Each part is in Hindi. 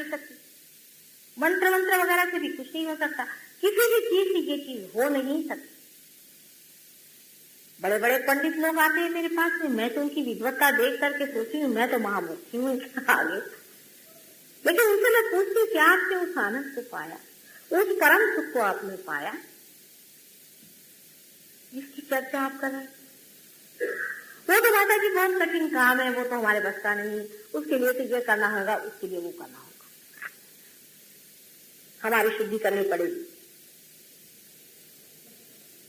नहीं सकती, मंत्र मंत्र वगैरह से भी कुछ नहीं हो सकता, किसी भी चीज से ये चीज हो नहीं सकती। बड़े बड़े पंडित लोग आते हैं मेरे पास में, मैं तो उनकी विद्वत्ता देख करके सोचती हूँ मैं तो महामूर्ति हूँ आगे। लेकिन उनसे मैं पूछती हूँ कि आपने उस आनंद को पाया, उस परम सुख को आपने पाया जिसकी चर्चा आप कर रहे हैं? वो तो माता जी बहुत कठिन काम है, वो तो हमारे बस का नहीं, उसके लिए तो ये करना होगा, उसके लिए वो करना होगा, हमारी शुद्धि करनी पड़ेगी।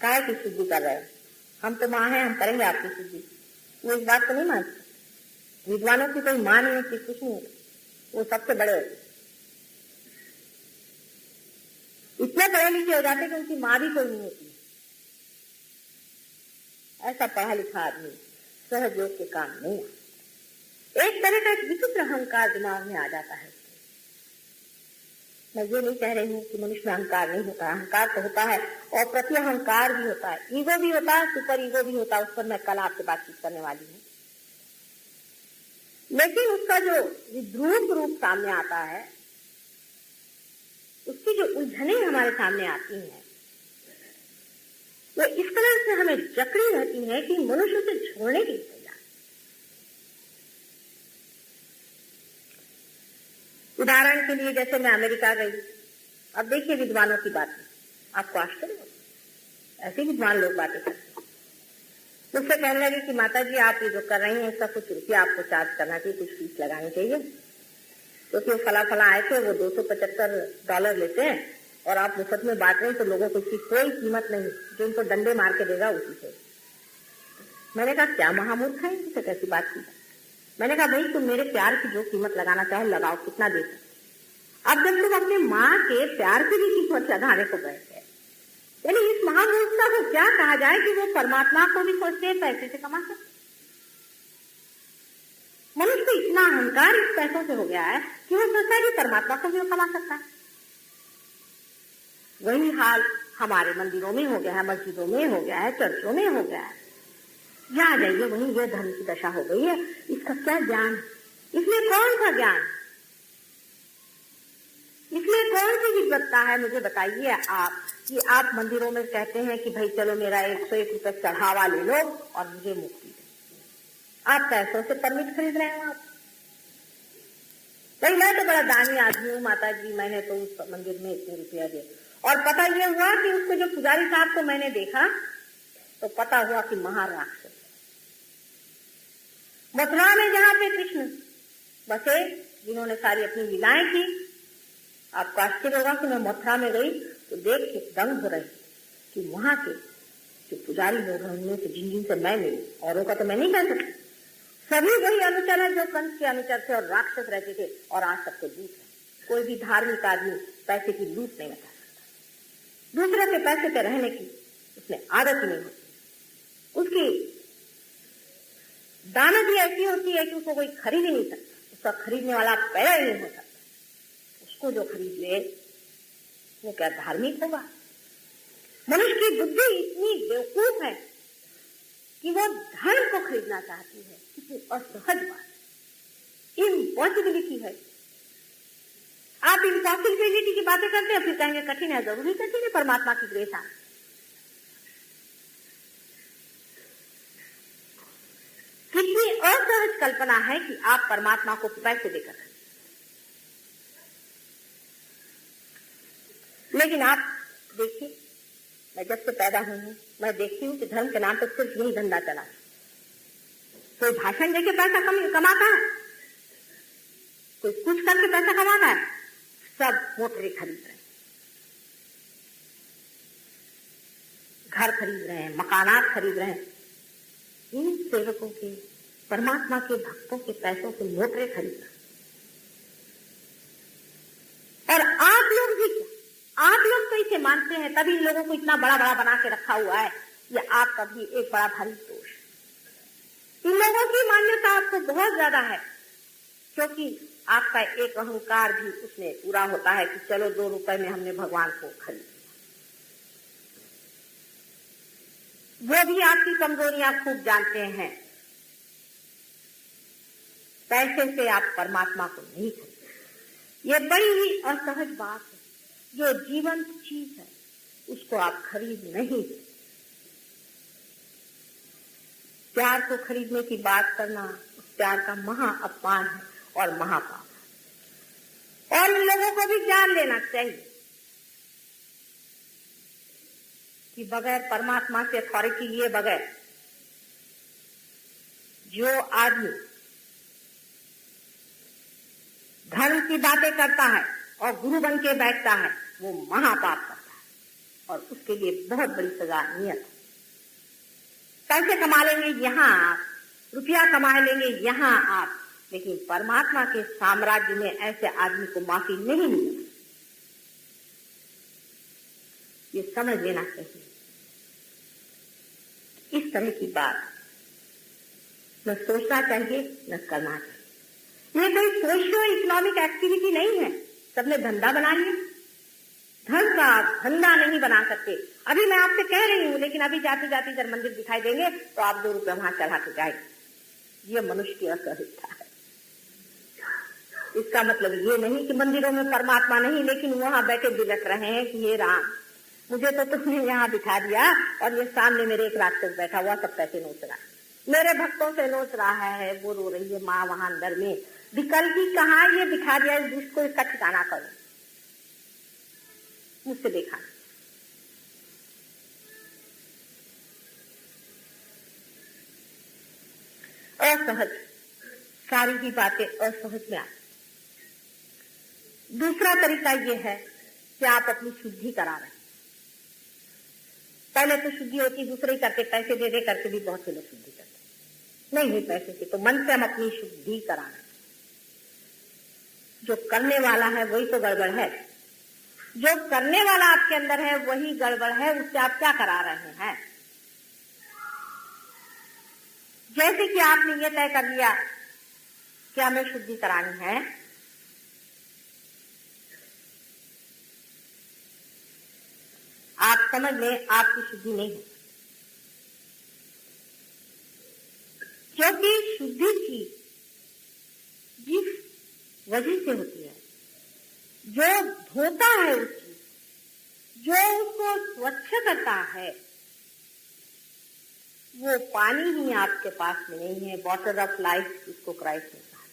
काय की शुद्धि कर रहे हैं? हम तो माँ हैं, हम करेंगे आपकी शुद्धि। वो इस बात को नहीं मानते। विद्वानों की कोई माँ नहीं होती, कुछ नहीं होता, वो सबसे बड़े होते, इतने पढ़े लिखे हो जाते कि उनकी माँ भी कोई नहीं होती। ऐसा पढ़ा लिखा आदमी सहयोग के काम नहीं आता। एक तरह का एक विचित्र अहंकार दिमाग में आ जाता है। मैं ये नहीं कह रही हूँ कि मनुष्य में अहंकार नहीं होता, अहंकार तो होता है और प्रति अहंकार भी होता है, ईगो भी होता है, सुपर ईगो भी होता है। उस पर मैं कल आपसे बातचीत करने वाली हूँ। लेकिन उसका जो विद्रूप रूप सामने आता है, उसकी जो उलझने हमारे सामने आती हैं, वो इस तरह से हमें जकड़ी रहती है कि मनुष्य से छोड़ने की तैयार। उदाहरण के लिए जैसे मैं अमेरिका गई, अब देखिए विद्वानों की बात, आपको आश्चर्य होगा, ऐसे विद्वान लोग बातें करते हैं। मुझसे कहने लगे कि माता जी आप ये जो कर रही हैं इसका कुछ रुपया आपको चार्ज करना चाहिए, कुछ फीस लगानी चाहिए, क्योंकि वो फला आए थे, वो $275 लेते हैं और आप मुफ्त में बांट रहे हैं, तो लोगों को इसकी कोई कीमत नहीं, जो उनको डंडे मार के देगा उसी से। मैंने कहा क्या महामूर्ख है, इनसे कैसी बात की? मैंने कहा भाई तुम मेरे प्यार की जो कीमत लगाना चाहो लगाओ, कितना दे सकते। अब जब लोग अपने माँ के प्यार की भी कीमत लगाने को बैठे, यानी इस महामूर्खता को क्या कहा जाए कि वो परमात्मा को भी सोचते हैं पैसे से कमा सकते। मनुष्य को इतना अहंकार इस पैसों से हो गया है कि वो सोचता है कि परमात्मा को भी वो कमा सकता है। वही हाल हमारे मंदिरों में हो गया है, मस्जिदों में हो गया है, चर्चों में हो गया है। यहाँ जाइए वहीं ये धर्म की दशा हो गई है। इसका क्या ज्ञान, इसमें कौन सा ज्ञान, इसमें कौन सी विद्वत्ता है? मुझे बताइए आप कि आप मंदिरों में कहते हैं कि भाई चलो मेरा 101 रुपये चढ़ावा ले लो और मुझे मुक्ति दे। आप पैसों से परमिट खरीद रहे हैं। आप भाई मैं तो बड़ा दानी आदमी हूँ माता जी, मैंने तो उस मंदिर में इतने रुपया दिए। और पता ये हुआ कि उसको जो पुजारी साहब को मैंने देखा तो पता हुआ कि महाराक्षस। मथुरा में जहाँ पे कृष्ण बसे, जिन्होंने सारी अपनी लीलाएं की, आपको आश्चर्य होगा कि मैं मथुरा में गई तो देख के दंग हो रही कि वहां के जो पुजारी लोग हैं उनमें से जिन से मैं मिली, औरों का तो मैं नहीं कह सकती, सभी वही अनुचर है जो कंस के अनुचर थे और राक्षस रहते थे और आज सबको लूट है। कोई भी धार्मिक आदमी पैसे की लूट नहीं बता सकता, दूसरे के पैसे पे रहने की उसमें आदत ही नहीं होती। उसकी दानत भी ऐसी होती है कि उसको कोई खरीद ही नहीं सकता, उसका खरीदने वाला पैदा ही नहीं हो सकता। उसको जो खरीद ले वो क्या धार्मिक होगा? मनुष्य की बुद्धि इतनी बेवकूफ है कि वो धर्म को खरीदना चाहती है। कितनी असहज बात, इम्पॉसिबिलिटी है। आप इम्पॉसिबिलिटी की बातें करते हैं फिर कहेंगे कठिन है, जरूरी कठिन है परमात्मा की ग्रेस आ। कितनी असहज कल्पना है कि आप परमात्मा को पैसे देकर। लेकिन आप देखिए, मैं जब से पैदा हुई हूं मैं देखती हूँ कि धर्म के नाम पर सिर्फ यही धंधा चला है। कोई भाषण देके पैसा कमाता है, कोई कुछ करके पैसा कमाता है, सब मोटरें खरीद रहे हैं, घर खरीद रहे हैं, मकानात खरीद रहे हैं। इन सेवकों के, परमात्मा के भक्तों के पैसों से मोटरें खरीद रहे हैं। और आप लोग भी क्या, आप लोग तो इसे मानते हैं, तभी इन लोगों को इतना बड़ा बड़ा बना के रखा हुआ है। ये आपका भी एक बड़ा भारी दोष। इन लोगों की मान्यता आपको बहुत ज्यादा है, क्योंकि आपका एक अहंकार भी उसमें पूरा होता है कि चलो 2 रुपए में हमने भगवान को खरीद लिया। वो भी आपकी कमजोरियां खूब जानते हैं। पैसे से आप परमात्मा को नहीं खरीदते। ये बड़ी ही असहज बात है। जो जीवंत चीज है उसको आप खरीद नहीं सकते। प्यार को खरीदने की बात करना उस प्यार का महा अपमान है और महापाप है। और इन लोगों को भी जान लेना चाहिए कि बगैर परमात्मा से अथॉरिटी लिए बगैर जो आदमी धर्म की बातें करता है और गुरु बन के बैठता है वो महापाप करता है और उसके लिए बहुत बड़ी सजा नियत है। पैसे कमा लेंगे यहाँ आप, रुपया कमा लेंगे यहाँ आप, लेकिन परमात्मा के साम्राज्य में ऐसे आदमी को माफी नहीं मिलेगी। ये समझ लेना चाहिए। इस तरह की बात न सोचना चाहिए न करना चाहिए। ये कोई सोशियो इकोनॉमिक एक्टिविटी नहीं है। सबने धंधा बना लिया। धन का धंधा नहीं बना सकते। अभी मैं आपसे कह रही हूँ, लेकिन अभी जाते जाते जब मंदिर दिखाई देंगे तो आप 2 रुपये वहां चढ़ा के जाएंगे। ये मनुष्य की असहिष्णुता है। इसका मतलब ये नहीं कि मंदिरों में परमात्मा नहीं, लेकिन वहां बैठे बिलख रहे हैं कि हे राम, मुझे तो तुमने यहाँ बिठा दिया और ये सामने मेरे एक राक्षस बैठा हुआ सब पैसे नोच रहा है, मेरे भक्तों से नोच रहा है, वो रो रही है माँ वहां अंदर में। विकल्प ही कहाँ ये बिठा दिया इस दुष्ट को, इसका ठिकाना करो। मुझसे देखा असहज, सारी ही बातें असहज में आती। दूसरा तरीका ये है कि आप अपनी शुद्धि करा रहे हैं। पहले तो शुद्धि होती, दूसरे करते, पैसे दे दे करके भी बहुत से लोग शुद्धि करते। नहीं पैसे से, तो मन से हम अपनी शुद्धि करा रहे हैं। जो करने वाला है वही तो गड़बड़ है। जो करने वाला आपके अंदर है वही गड़बड़ है। उससे आप क्या करा रहे हैं? जैसे कि आपने ये तय कर लिया कि हमें शुद्धि करानी है, आप समझ लें आपकी शुद्धि नहीं है। क्योंकि शुद्धि की जिस वजह से होती है, जो धोता है उस चीज, जो उसको स्वच्छ करता है, वो पानी ही आपके पास में नहीं है। वाटर ऑफ लाइफ इसको क्राइस्ट ने कहा।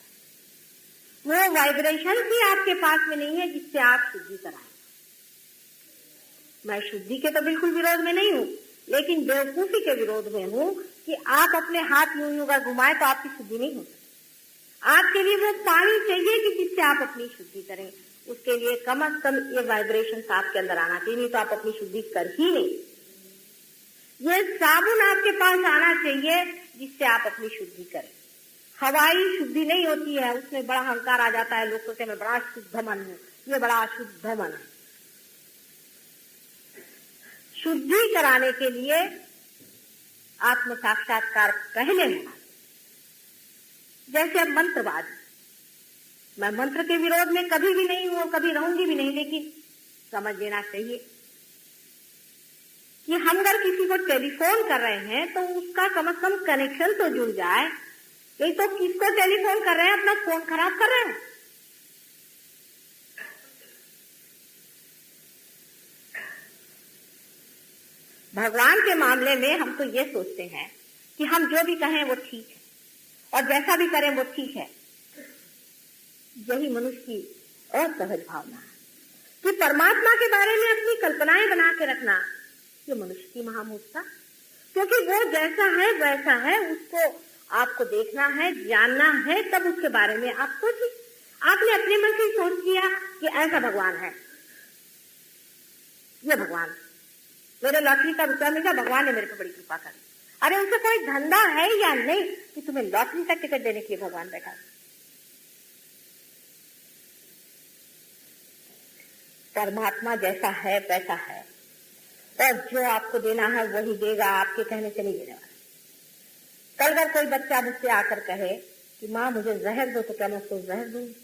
वो वाइब्रेशन भी आपके पास में नहीं है जिससे आप शुद्धि कराएं। मैं शुद्धि के तो बिल्कुल विरोध में नहीं हूँ, लेकिन बेवकूफी के विरोध में हूँ कि आप अपने हाथ यूं यूं कर घुमाएं तो आपकी शुद्धि नहीं हो सकती। आपके लिए वो पानी चाहिए कि जिससे आप अपनी शुद्धि करें। उसके लिए कम से कम ये वाइब्रेशन आपके अंदर आना चाहिए, नहीं तो आप अपनी शुद्धि कर ही नहीं। ये साबुन आपके पास आना चाहिए जिससे आप अपनी शुद्धि करें। हवाई शुद्धि नहीं होती है, उसमें बड़ा अहंकार आ जाता है। लोग सोचते मैं बड़ा शुद्ध मन हूँ, ये बड़ा अशुद्ध मन है। शुद्धि कराने के लिए आत्म साक्षात्कार पहले होना। जैसे अब मंत्रवादी, मैं मंत्र के विरोध में कभी भी नहीं हूं, कभी रहूंगी भी नहीं, लेकिन समझ लेना चाहिए कि हम अगर किसी को टेलीफोन कर रहे हैं तो उसका कम से कम कनेक्शन तो जुड़ जाए। नहीं तो किसको टेलीफोन कर रहे हैं? अपना फोन खराब कर रहे हैं। भगवान के मामले में हम तो ये सोचते हैं कि हम जो भी कहें वो ठीक है और जैसा भी करें वो ठीक है। यही मनुष्य की असहज भावना है कि परमात्मा के बारे में अपनी कल्पनाएं बना के रखना, ये मनुष्य की महामूर्खता। क्योंकि वो जैसा है वैसा है, उसको आपको देखना है, जानना है, तब उसके बारे में आप सोचिए। आपने अपने मन से सोच लिया कि ऐसा भगवान है, ये भगवान मेरे लॉटरी का रुपया मिला, भगवान ने मेरे पे बड़ी कृपा करी। अरे उनसे कोई धंधा है या नहीं कि तुम्हें लॉटरी का टिकट देने के लिए भगवान बैठा? परमात्मा जैसा है वैसा है, और जो आपको देना है वही देगा, आपके कहने से नहीं देने वाला। कल अगर कोई बच्चा मुझसे आकर कहे कि माँ मुझे जहर दो, तो क्या मैं उसको जहर दूंगी?